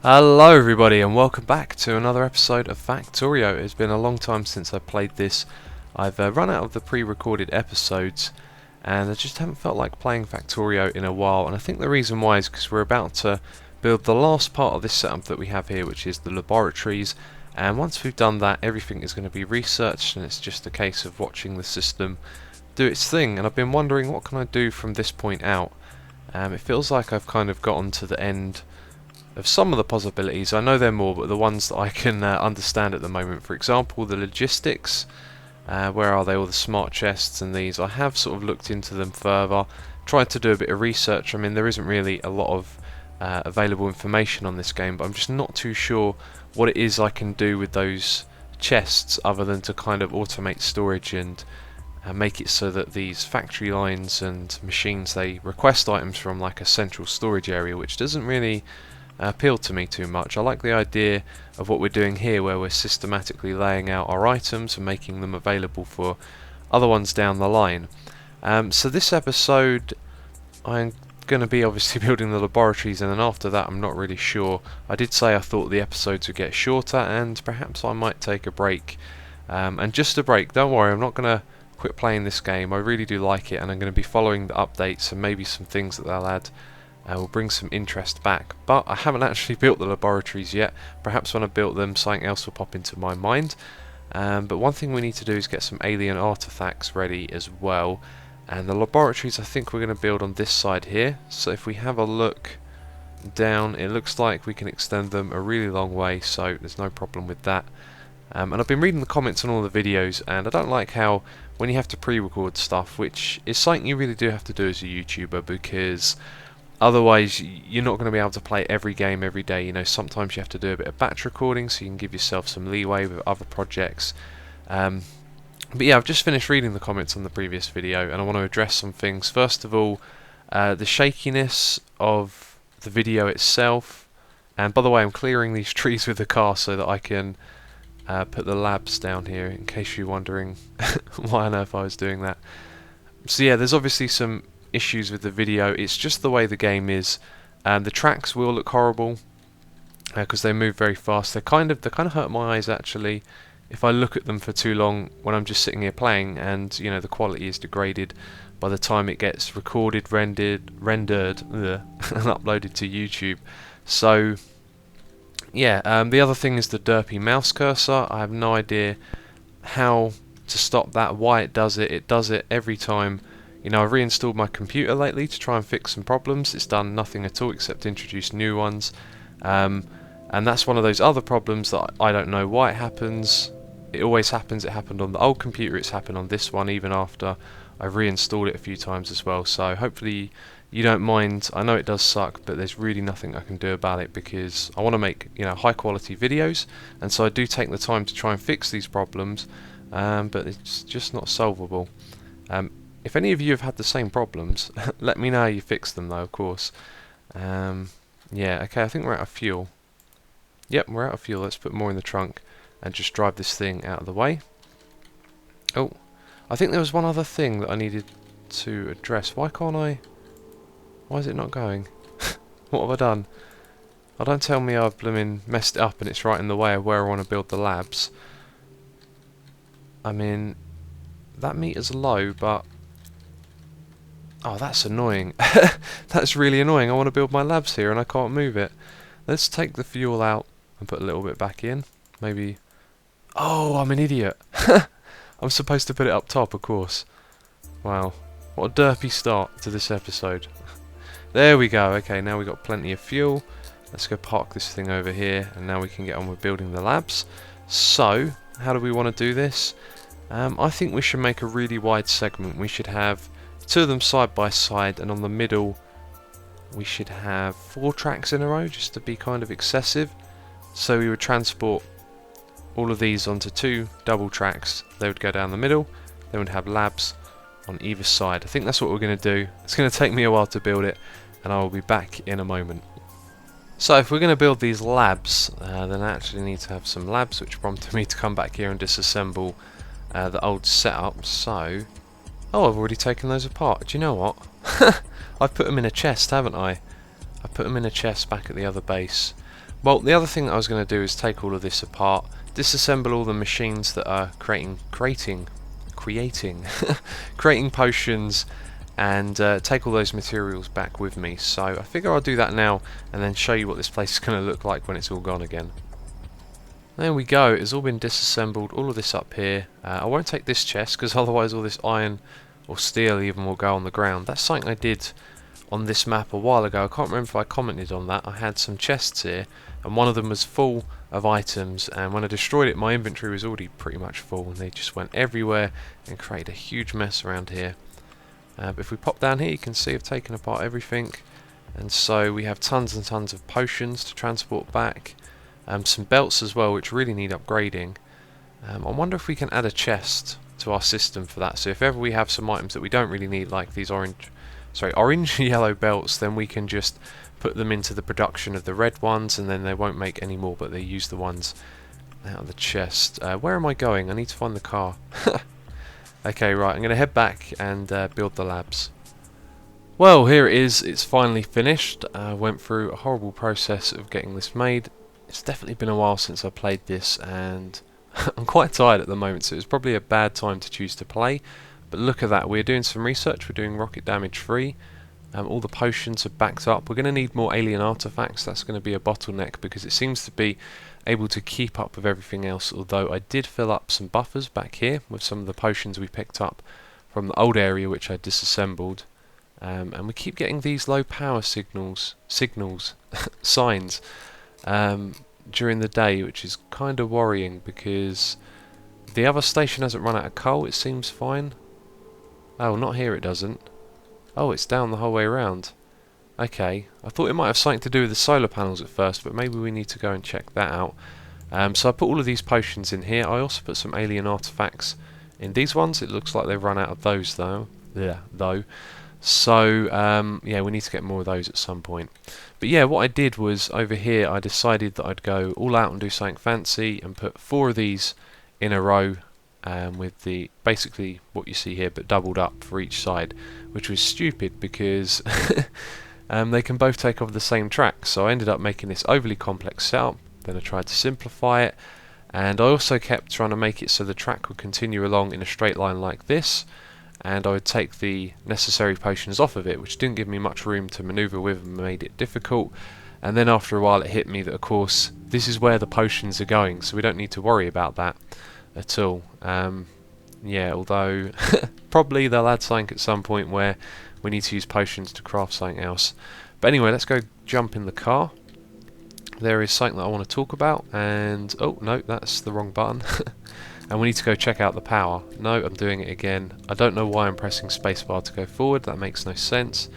Hello everybody and welcome back to another episode of Factorio. It's been a long time since I played this. I've run out of the pre-recorded episodes and I just haven't felt like playing Factorio in a while, and I think the reason why is because we're about to build the last part of this setup that we have here, which is the laboratories, and once we've done that everything is going to be researched and it's just a case of watching the system do its thing. And I've been wondering, what can I do from this point out? It feels like I've kind of gotten to the end of some of the possibilities. I know there are more, but the ones that I can understand at the moment. For example, the logistics. Where are they? All the smart chests and these. I have sort of looked into them further, tried to do a bit of research. I mean, there isn't really a lot of available information on this game, but I'm just not too sure what it is I can do with those chests other than to kind of automate storage and make it so that these factory lines and machines, they request items from like a central storage area, which doesn't really appeal to me too much. I like the idea of what we're doing here, where we're systematically laying out our items and making them available for other ones down the line. So this episode I'm going to be obviously building the laboratories, and then after that I'm not really sure. I did say I thought the episodes would get shorter and perhaps I might take a break. And just a break, don't worry, I'm not going to quit playing this game. I really do like it and I'm going to be following the updates and maybe some things that they'll add will bring some interest back. But I haven't actually built the laboratories yet. Perhaps when I built them something else will pop into my mind. But one thing we need to do is get some alien artifacts ready as well. And the laboratories I think we're going to build on this side here. So if we have a look down, it looks like we can extend them a really long way, so there's no problem with that. And I've been reading the comments on all the videos, and I don't like how when you have to pre-record stuff, which is something you really do have to do as a YouTuber, because otherwise you're not going to be able to play every game every day. You know, sometimes you have to do a bit of batch recording so you can give yourself some leeway with other projects. But yeah, I've just finished reading the comments on the previous video and I want to address some things. First of all, the shakiness of the video itself. And by the way, I'm clearing these trees with the car so that I can put the labs down here, in case you're wondering why on earth I was doing that. So yeah, there's obviously some issues with the video. It's just the way the game is. The tracks will look horrible because they move very fast. They kind of hurt my eyes actually if I look at them for too long when I'm just sitting here playing, and you know, the quality is degraded by the time it gets recorded, rendered and uploaded to YouTube. So yeah, the other thing is the derpy mouse cursor. I have no idea how to stop that, why it does it. It does it every time. You know, I've reinstalled my computer lately to try and fix some problems. It's done nothing at all except introduce new ones. And that's one of those other problems that I don't know why it happens. It always happens. It happened on the old computer, it's happened on this one, even after I've reinstalled it a few times as well. So hopefully you don't mind. I know it does suck, but there's really nothing I can do about it because I want to make, you know, high quality videos, and so I do take the time to try and fix these problems, but it's just not solvable. If any of you have had the same problems, let me know how you fix them though, of course. Yeah, okay, I think we're out of fuel. Yep, we're out of fuel. Let's put more in the trunk and just drive this thing out of the way. Oh, I think there was one other thing that I needed to address. Why can't I... Why is it not going? What have I done? Oh, don't tell me I've blooming messed it up and it's right in the way of where I want to build the labs. I mean, that meter's low, but... Oh, that's annoying. That's really annoying. I want to build my labs here and I can't move it. Let's take the fuel out and put a little bit back in. Maybe... Oh, I'm an idiot. I'm supposed to put it up top, of course. Wow. What a derpy start to this episode. There we go. Okay, now we've got plenty of fuel. Let's go park this thing over here and now we can get on with building the labs. So, how do we want to do this? I think we should make a really wide segment. We should have two of them side by side, and on the middle we should have 4 tracks in a row, just to be kind of excessive. So we would transport all of these onto 2 double tracks. They would go down the middle, then we'd have labs on either side. I think that's what we're going to do. It's going to take me a while to build it and I will be back in a moment. So if we're going to build these labs, then I actually need to have some labs, which prompted me to come back here and disassemble the old setup. So, oh, I've already taken those apart. Do you know what? I've put them in a chest, haven't I? I put them in a chest back at the other base. Well, the other thing that I was going to do is take all of this apart, disassemble all the machines that are creating creating potions, and take all those materials back with me. So I figure I'll do that now and then show you what this place is going to look like when it's all gone again. There we go, it's all been disassembled, all of this up here. I won't take this chest because otherwise all this iron or steel even will go on the ground. That's something I did on this map a while ago. I can't remember if I commented on that. I had some chests here and one of them was full of items, and when I destroyed it my inventory was already pretty much full and they just went everywhere and created a huge mess around here. But if we pop down here you can see I've taken apart everything, and so we have tons and tons of potions to transport back. Some belts as well which really need upgrading. I wonder if we can add a chest to our system for that, so if ever we have some items that we don't really need, like these orange yellow belts, then we can just put them into the production of the red ones and then they won't make any more, but they use the ones out of the chest. Where am I going? I need to find the car. Okay, right, I'm going to head back and build the labs. Well, here it is, it's finally finished. I went through a horrible process of getting this made. It's definitely been a while since I played this and I'm quite tired at the moment, so it's probably a bad time to choose to play. But look at that, we're doing some research, we're doing rocket damage free. All the potions are backed up. We're going to need more alien artifacts. That's going to be a bottleneck because it seems to be able to keep up with everything else, although I did fill up some buffers back here with some of the potions we picked up from the old area which I disassembled. And we keep getting these low power signs during the day, which is kind of worrying because the other station hasn't run out of coal. It seems fine. Oh, not here, it doesn't. Oh, it's down the whole way around. Okay, I thought it might have something to do with the solar panels at first, but maybe we need to go and check that out. So I put all of these potions in here. I also put some alien artifacts in these ones. It looks like they've run out of those though. So yeah, we need to get more of those at some point. But yeah, what I did was over here I decided that I'd go all out and do something fancy and put 4 of these in a row, with the basically what you see here but doubled up for each side, which was stupid because they can both take over the same track. So I ended up making this overly complex setup. Then I tried to simplify it, and I also kept trying to make it so the track would continue along in a straight line like this, and I would take the necessary potions off of it, which didn't give me much room to maneuver with and made it difficult. And then after a while it hit me that of course this is where the potions are going, so we don't need to worry about that at all. Yeah, although probably they'll add something at some point where we need to use potions to craft something else. But anyway, let's go jump in the car. There is something that I want to talk about, and oh no, that's the wrong button. And we need to go check out the power. No, I'm doing it again. I don't know why I'm pressing spacebar to go forward, that makes no sense.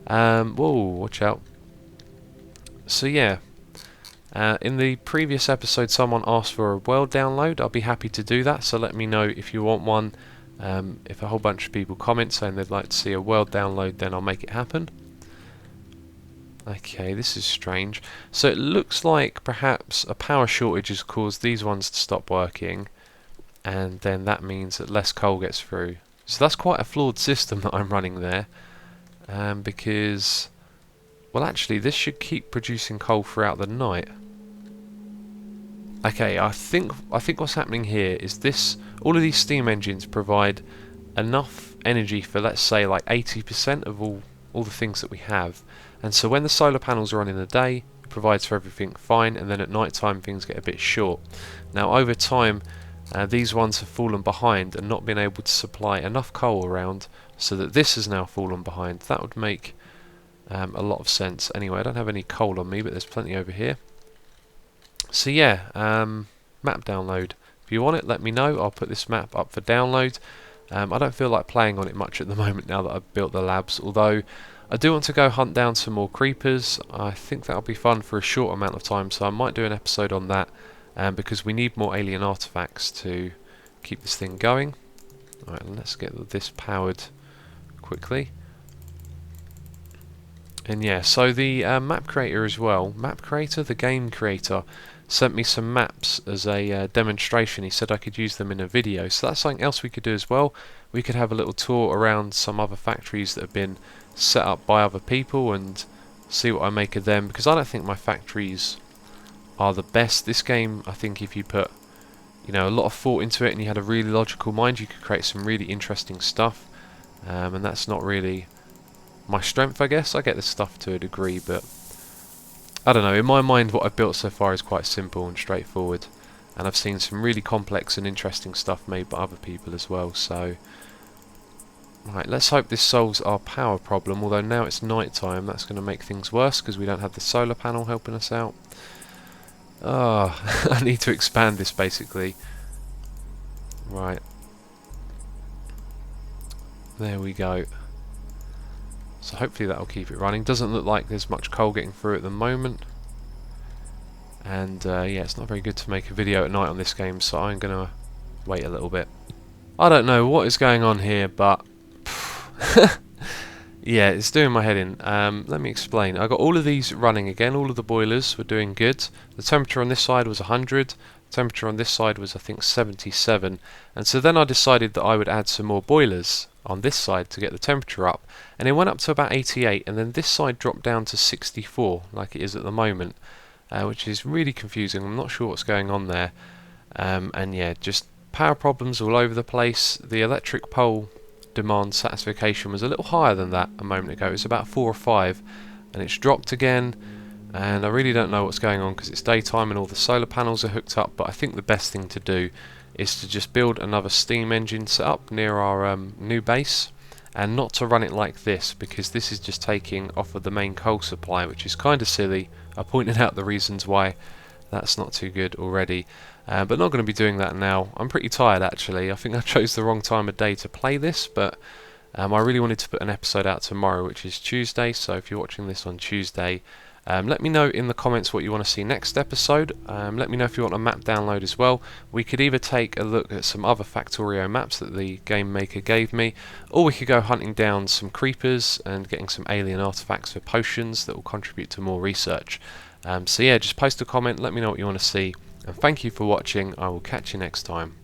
Whoa, watch out. So yeah, in the previous episode someone asked for a world download. I'll be happy to do that, so let me know if you want one. If a whole bunch of people comment saying they'd like to see a world download, then I'll make it happen. Okay, this is strange. So it looks like perhaps a power shortage has caused these ones to stop working, and then that means that less coal gets through. So that's quite a flawed system that I'm running there, because, well actually this should keep producing coal throughout the night. Okay, I think what's happening here is this, all of these steam engines provide enough energy for, let's say, like 80% of all the things that we have. And so when the solar panels are on in the day, it provides for everything fine, and then at night time things get a bit short. Now over time these ones have fallen behind and not been able to supply enough coal around, so that this has now fallen behind. That would make a lot of sense. Anyway, I don't have any coal on me, but there's plenty over here. So yeah, map download. If you want it, let me know. I'll put this map up for download. I don't feel like playing on it much at the moment now that I've built the labs, although I do want to go hunt down some more creepers. I think that'll be fun for a short amount of time, so I might do an episode on that, because we need more alien artifacts to keep this thing going. Alright, let's get this powered quickly. And yeah, so the map creator as well, the game creator, sent me some maps as a demonstration. He said I could use them in a video, so that's something else we could do as well. We could have a little tour around some other factories that have been set up by other people and see what I make of them, because I don't think my factories are the best. This game, I think if you put a lot of thought into it and you had a really logical mind, you could create some really interesting stuff. And that's not really my strength, I guess. I get this stuff to a degree, but I don't know. In my mind, what I've built so far is quite simple and straightforward. And I've seen some really complex and interesting stuff made by other people as well. So, right, let's hope this solves our power problem. Although now it's night time, that's going to make things worse because we don't have the solar panel helping us out. Oh, I need to expand this basically. Right. There we go. So hopefully that'll keep it running. Doesn't look like there's much coal getting through at the moment. And yeah, it's not very good to make a video at night on this game, so I'm going to wait a little bit. I don't know what is going on here, but yeah, it's doing my head in. Let me explain. I got all of these running again. All of the boilers were doing good. The temperature on this side was 100. The temperature on this side was, I think, 77. And so then I decided that I would add some more boilers on this side to get the temperature up. And it went up to about 88. And then this side dropped down to 64, like it is at the moment. Which is really confusing. I'm not sure what's going on there. And yeah, just power problems all over the place. The electric pole demand satisfaction was a little higher than that a moment ago. It was about 4 or 5, and it's dropped again, and I really don't know what's going on because it's daytime and all the solar panels are hooked up. But I think the best thing to do is to just build another steam engine set up near our new base, and not to run it like this, because this is just taking off of the main coal supply, which is kind of silly. I pointed out the reasons why that's not too good already. But not going to be doing that now. I'm pretty tired actually. I think I chose the wrong time of day to play this, but I really wanted to put an episode out tomorrow, which is Tuesday. So if you're watching this on Tuesday, let me know in the comments what you want to see next episode. Let me know if you want a map download as well. We could either take a look at some other Factorio maps that the game maker gave me, or we could go hunting down some creepers and getting some alien artifacts for potions that will contribute to more research. So yeah, just post a comment, let me know what you want to see. And thank you for watching. I will catch you next time.